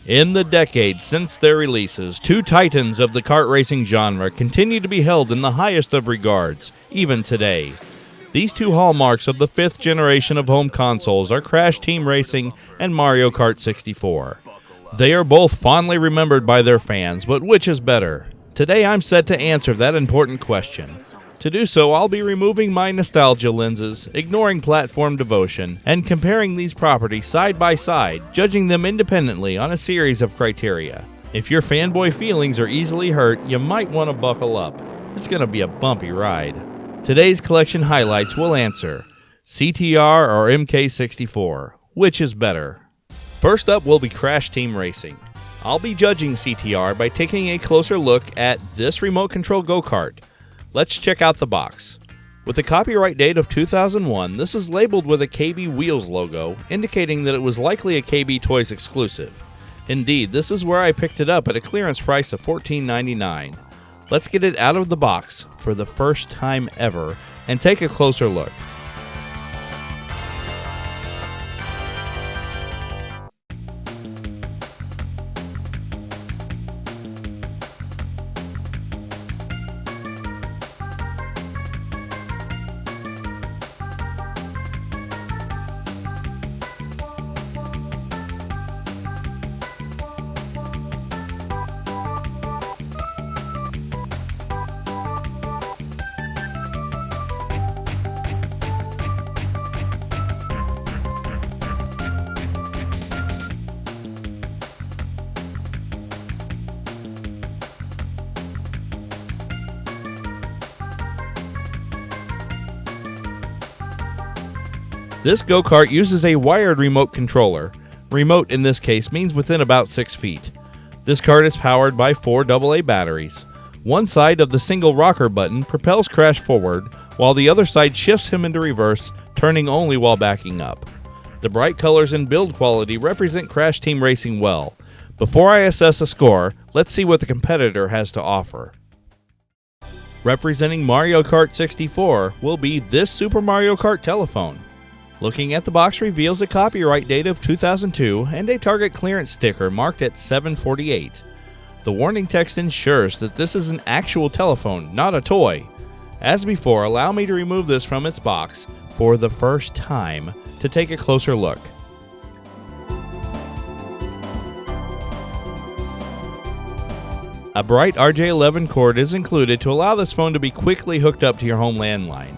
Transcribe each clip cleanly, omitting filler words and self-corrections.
In the decades since their releases, two titans of the kart racing genre continue to be held in the highest of regards, even today. These two hallmarks of the fifth generation of home consoles are Crash Team Racing and Mario Kart 64. They are both fondly remembered by their fans, but which is better? Today I'm set to answer that important question. To do so, I'll be removing my nostalgia lenses, ignoring platform devotion, and comparing these properties side by side, judging them independently on a series of criteria. If your fanboy feelings are easily hurt, you might want to buckle up. It's going to be a bumpy ride. Today's collection highlights will answer CTR or MK64. Which is better? First up will be Crash Team Racing. I'll be judging CTR by taking a closer look at this remote control go-kart. Let's check out the box. With a copyright date of 2001, this is labeled with a KB Wheels logo, indicating that it was likely a KB Toys exclusive. Indeed, this is where I picked it up at a clearance price of $14.99. Let's get it out of the box for the first time ever and take a closer look. This go-kart uses a wired remote controller. Remote in this case means within about 6 feet. This kart is powered by 4 AA batteries. One side of the single rocker button propels Crash forward, while the other side shifts him into reverse, turning only while backing up. The bright colors and build quality represent Crash Team Racing well. Before I assess a score, let's see what the competitor has to offer. Representing Mario Kart 64 will be this Super Mario Kart telephone. Looking at the box reveals a copyright date of 2002 and a Target clearance sticker marked at $7.48. The warning text ensures that this is an actual telephone, not a toy. As before, allow me to remove this from its box for the first time to take a closer look. A bright RJ11 cord is included to allow this phone to be quickly hooked up to your home landline.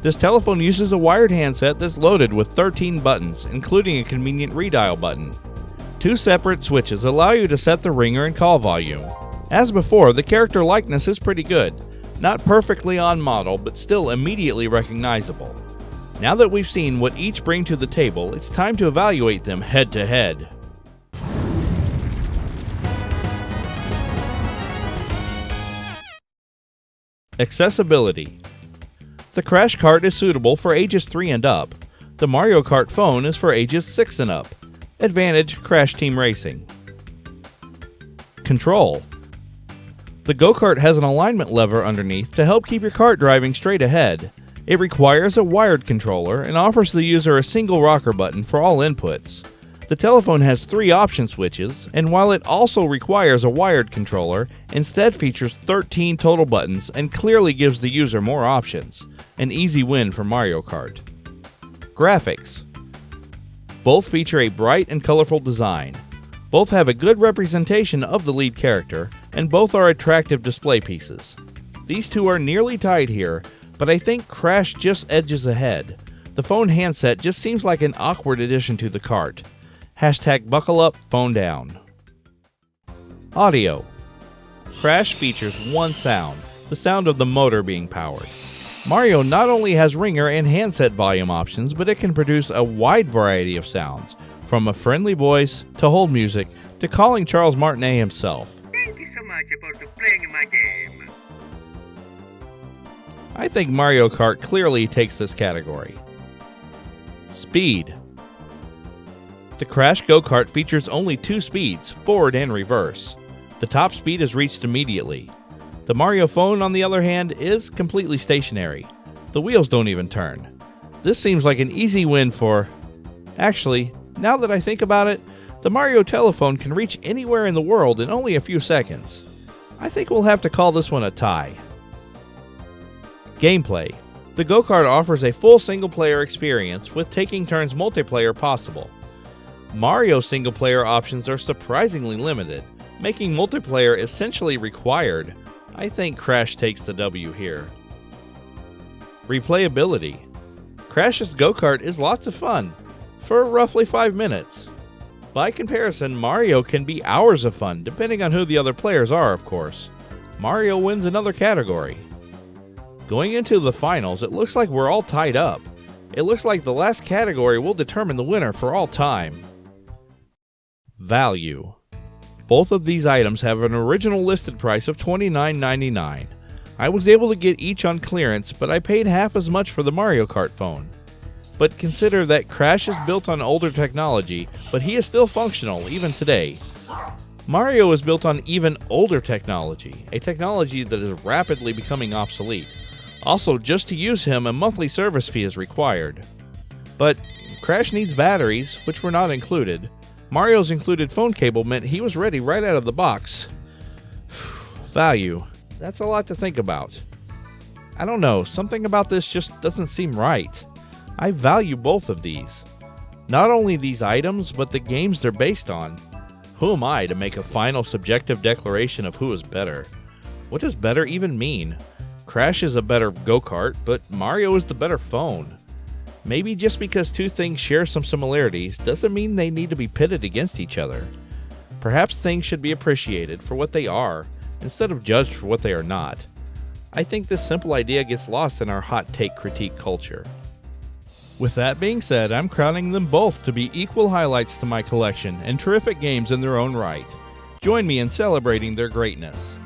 This telephone uses a wired handset that's loaded with 13 buttons, including a convenient redial button. 2 separate switches allow you to set the ringer and call volume. As before, the character likeness is pretty good. Not perfectly on model, but still immediately recognizable. Now that we've seen what each bring to the table, it's time to evaluate them head to head. Accessibility. The Crash Kart is suitable for ages 3 and up. The Mario Kart phone is for ages 6 and up. Advantage: Crash Team Racing. Control. The go-kart has an alignment lever underneath to help keep your kart driving straight ahead. It requires a wired controller and offers the user a single rocker button for all inputs. The telephone has 3 option switches, and while it also requires a wired controller, instead features 13 total buttons and clearly gives the user more options. An easy win for Mario Kart. Graphics. Both feature a bright and colorful design. Both have a good representation of the lead character, and both are attractive display pieces. These two are nearly tied here, but I think Crash just edges ahead. The phone handset just seems like an awkward addition to the kart. Hashtag buckle up, phone down. Audio. Crash features one sound, the sound of the motor being powered. Mario not only has ringer and handset volume options, but it can produce a wide variety of sounds, from a friendly voice to hold music to calling Charles Martinet himself. Thank you so much about the play playing my game. I think Mario Kart clearly takes this category. Speed. The Crash Go-Kart features only 2 speeds, forward and reverse. The top speed is reached immediately. The Mario phone, on the other hand, is completely stationary. The wheels don't even turn. This seems like an easy win for... Actually, now that I think about it, the Mario telephone can reach anywhere in the world in only a few seconds. I think we'll have to call this one a tie. Gameplay. The go-kart offers a full single-player experience with taking turns multiplayer possible. Mario's single-player options are surprisingly limited, making multiplayer essentially required. I think Crash takes the W here. Replayability. Crash's go-kart is lots of fun, for roughly 5 minutes. By comparison, Mario can be hours of fun, depending on who the other players are, of course. Mario wins another category. Going into the finals, it looks like we're all tied up. It looks like the last category will determine the winner for all time. Value. Both of these items have an original listed price of $29.99. I was able to get each on clearance, but I paid half as much for the Mario Kart phone. But consider that Crash is built on older technology, but he is still functional even today. Mario is built on even older technology, a technology that is rapidly becoming obsolete. Also, just to use him, a monthly service fee is required. But Crash needs batteries, which were not included. Mario's included phone cable meant he was ready right out of the box. Value. That's a lot to think about. I don't know, something about this just doesn't seem right. I value both of these. Not only these items, but the games they're based on. Who am I to make a final subjective declaration of who is better? What does better even mean? Crash is a better go-kart, but Mario is the better phone. Maybe just because two things share some similarities doesn't mean they need to be pitted against each other. Perhaps things should be appreciated for what they are, instead of judged for what they are not. I think this simple idea gets lost in our hot take critique culture. With that being said, I'm crowning them both to be equal highlights to my collection and terrific games in their own right. Join me in celebrating their greatness.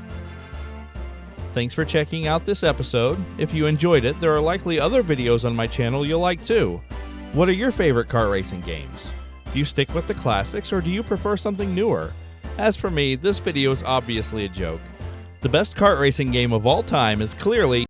Thanks for checking out this episode. If you enjoyed it, there are likely other videos on my channel you'll like too. What are your favorite kart racing games? Do you stick with the classics or do you prefer something newer? As for me, this video is obviously a joke. The best kart racing game of all time is clearly